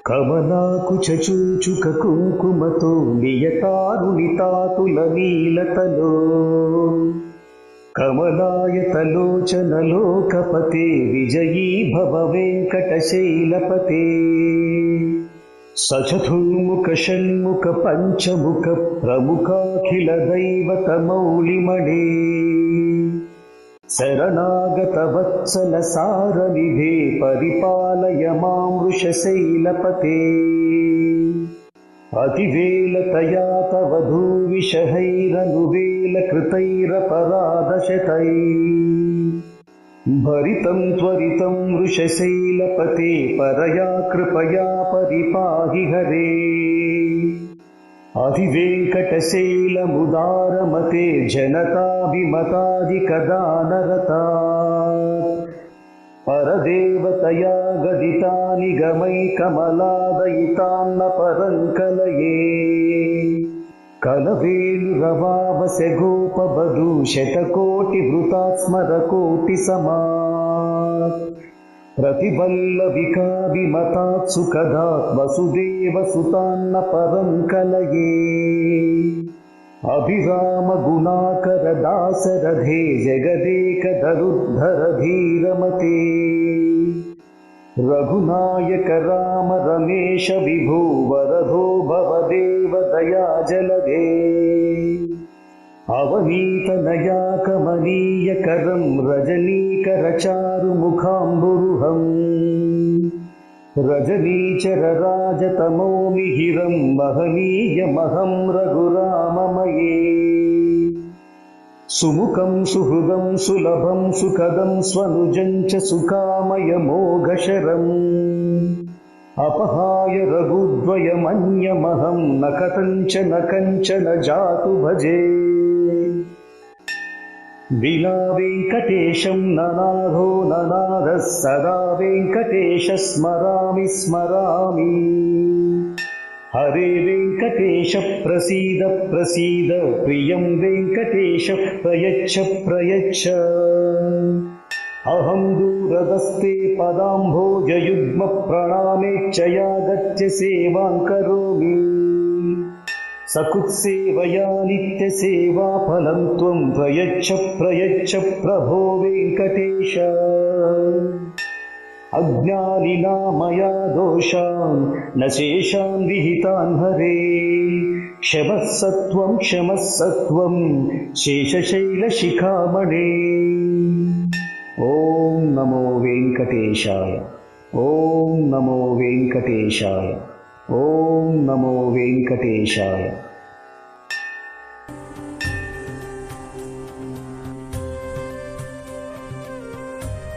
కమలాకుచూచుక కుంకుమతో నియతారుణితాతుల నీలతలో కమలాయతలోచనలోకపతే విజయీ భవ వెంకటశైలపతే సచతుర్ముఖ షణ్ముఖ పంచముఖ ప్రముఖాఖిల దైవత మౌళిమణే శరణాగత వత్సల సారనిధే పరిపాలయ మాం వృషశైలపతే అతివేలతయా తవ ధూవిషహైరనువేల కృతైరపరాధశతై భరితం త్వరితం వృషశైలపతే పరయా కృపయా పరిపాహి హరే అధివేంకటశైలముదారమతే జనతాభిమతాధికదానరతా పరదేవతయా గదితాని గమై కమలాదయితాన్న పరంకలయే కలవేణురవావసె గోపబధూ శతకోటి వృతాస్మర కోటి సమా ప్రతివల్లవికాభిమతాత్ సుఖదాత్ వసుదేవ సుతాన్న పరంకలయే అభిరామ గుణాకర దాసరథే జగదేక దరుద్ధర ధీరమతే రఘునాయక రామ రమేశ విభో వరదో భవదేవ దయాజలదే అవనీతనయా కమనీయకరం రజనీకర చారు ముఖాంబురుహం రజనీచర రాజతమో మిహిరం మహనీయమహం రఘురామమయే సుముఖం సుహృదం సులభం సుఖదం స్వనుజం చ సుఖామయమోఘశరం అపహాయ రఘుద్వయమన్యమహం న కథంచన జాతు భజే వినా వెంకటేశం ననాథో ననాథః సదా వెంకటేశ స్మరామి స్మరామి హరే వెంకటేశ ప్రసీద ప్రసీద ప్రియం వెంకటేశ ప్రయచ్చ ప్రయచ్చ అహం దూరదస్తే పదాంభోజయుగ్మ ప్రణామేచ్చయాగత్య సేవాం కరోమి సకుత్సేవయా నిత్య సేవా ఫలం త్వం ప్రయచ్చ ప్రయచ్చ ప్రభో వెంకటేశ అజ్ఞానినా మయా దోషాన్ న శేషాన్ విహితాన్ హరే క్షమస్సత్వం క్షమస్సత్వం శేషశైలశిఖామణే ఓం నమో వెంకటేశాయ ఓం నమో వెంకటేశాయ ఓం నమో వెంకటేశాయ